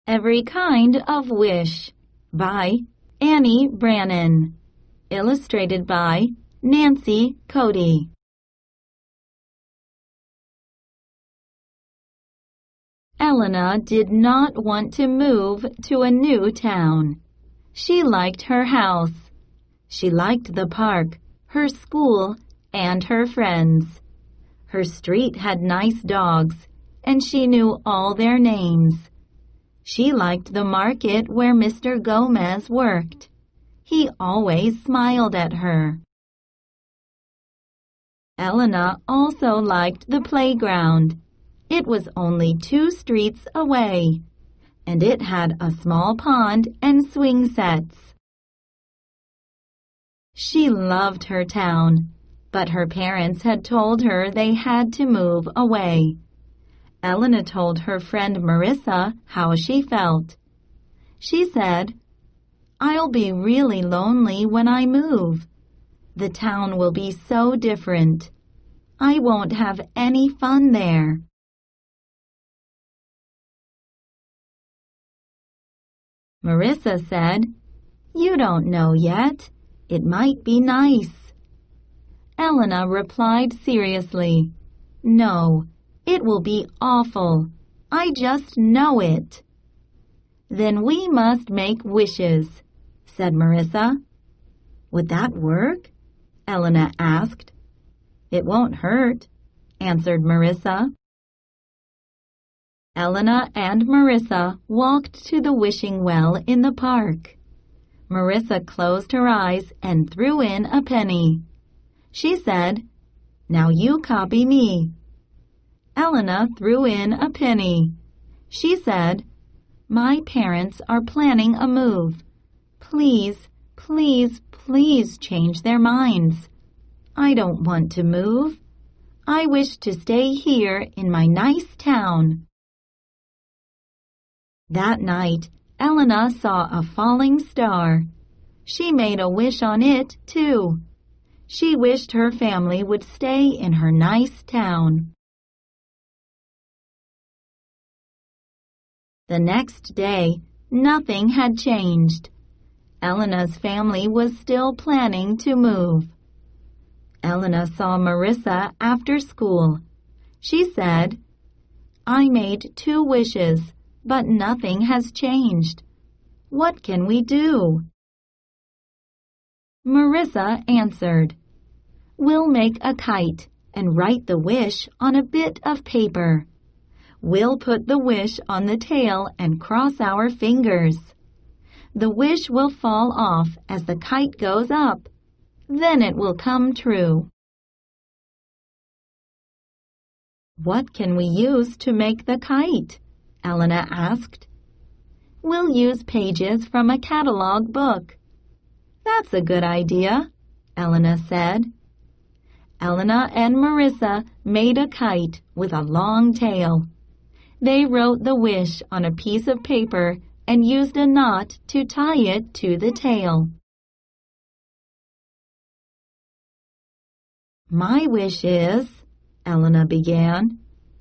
Every Kind of Wish by Annie Brannan. Illustrated by Nancy Cody. Elena did not want to move to a new town. She liked her house. She liked the park, her school, and her friends. Her street had nice dogs, and she knew all their names. She liked the market where Mr. Gomez worked. He always smiled at her. Elena also liked the playground. It was only 2 streets away, and it had a small pond and swing sets. She loved her town, but her parents had told her they had to move away. Elena told her friend Marissa how she felt. She said, "I'll be really lonely when I move. The town will be so different. I won't have any fun there." Marissa said, "You don't know yet. It might be nice." Elena replied seriously, "No, it will be awful. I just know it." "Then we must make wishes," said Marissa. "Would that work?" Elena asked. "It won't hurt," answered Marissa. Elena and Marissa walked to the wishing well in the park. Marissa closed her eyes and threw in a penny. She said, "Now you copy me." Elena threw in a penny. She said, "My parents are planning a move. Please, please, please change their minds. I don't want to move. I wish to stay here in my nice town." That night, Elena saw a falling star. She made a wish on it, too. She wished her family would stay in her nice town. The next day, nothing had changed. Elena's family was still planning to move. Elena saw Marissa after school. She said, "I made 2 wishes, but nothing has changed. What can we do?" Marissa answered, "We'll make a kite and write the wish on a bit of paper. We'll put the wish on the tail and cross our fingers. The wish will fall off as the kite goes up. Then it will come true." "What can we use to make the kite?" Elena asked. "We'll use pages from a catalog book." "That's a good idea," Elena said. Elena and Marissa made a kite with a long tail. They wrote the wish on a piece of paper and used a knot to tie it to the tail. "My wish is," Elena began.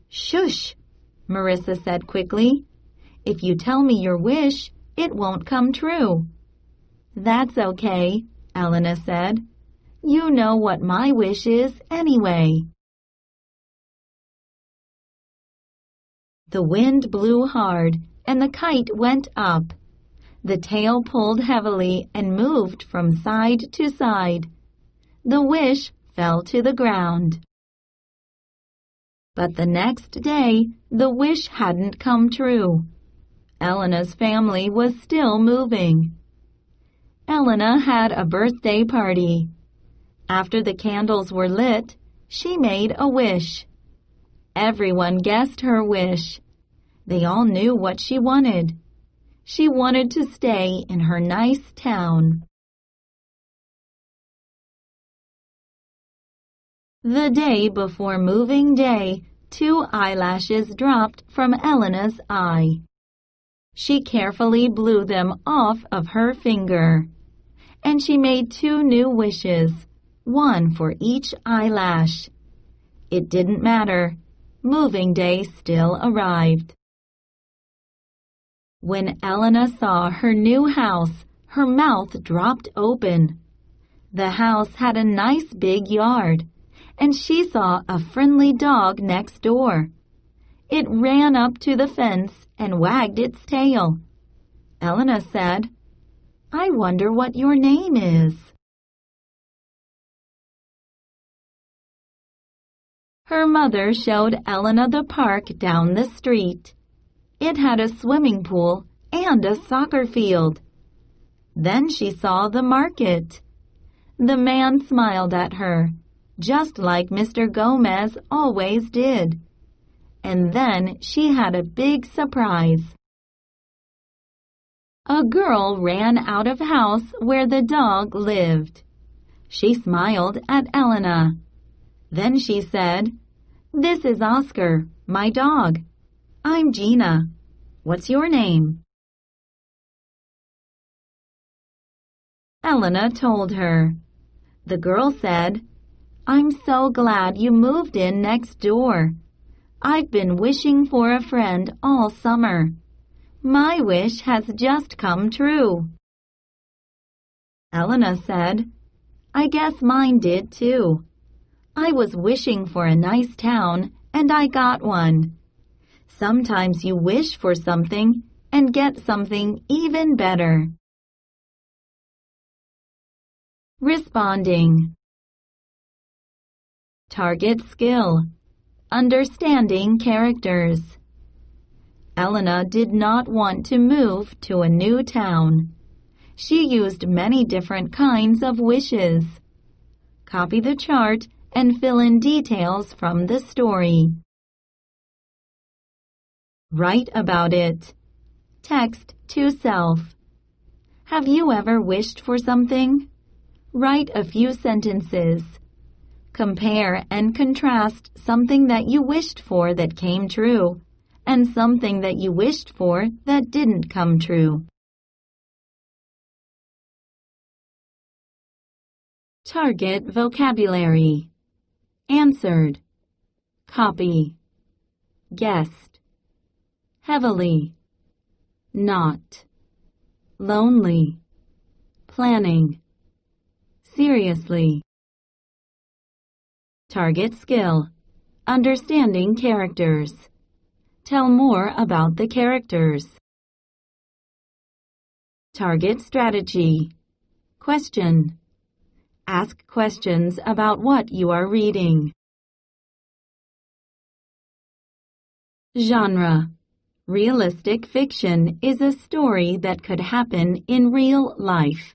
"Shush," Marissa said quickly. "If you tell me your wish, it won't come true." "That's okay," Elena said. "You know what my wish is anyway." The wind blew hard, and the kite went up. The tail pulled heavily and moved from side to side. The wish fell to the ground. But the next day, the wish hadn't come true. Elena's family was still moving. Elena had a birthday party. After the candles were lit, she made a wish. Everyone guessed her wish. They all knew what she wanted. She wanted to stay in her nice town. The day before moving day, 2 eyelashes dropped from Elena's eye. She carefully blew them off of her finger. And she made 2 new wishes, 1 for each eyelash. It didn't matter. Moving day still arrived. When Elena saw her new house, her mouth dropped open. The house had a nice big yard, and she saw a friendly dog next door. It ran up to the fence and wagged its tail. Elena said, "I wonder what your name is." Her mother showed Elena the park down the street. It had a swimming pool and a soccer field. Then she saw the market. The man smiled at her, just like Mr. Gomez always did. And then she had a big surprise. A girl ran out of house where the dog lived. She smiled at Elena. Then she said, "This is Oscar, my dog. I'm Gina. What's your name?" Elena told her. The girl said, "I'm so glad you moved in next door. I've been wishing for a friend all summer. My wish has just come true." Elena said, "I guess mine did too. I was wishing for a nice town, and I got one. Sometimes you wish for something and get something even better." Responding. Target skill. Understanding characters. Elena did not want to move to a new town. She used many different kinds of wishes. Copy the chart and fill in details from the story. Write about it. Text to self. Have you ever wished for something? Write a few sentences. Compare and contrast something that you wished for that came true and something that you wished for that didn't come true. Target vocabulary. Answered. Copy. Guessed. Heavily. Not. Lonely. Planning. Seriously. Target skill. Understanding characters. Tell more about the characters. Target strategy. Question. Ask questions about what you are reading. Genre. Realistic fiction is a story that could happen in real life.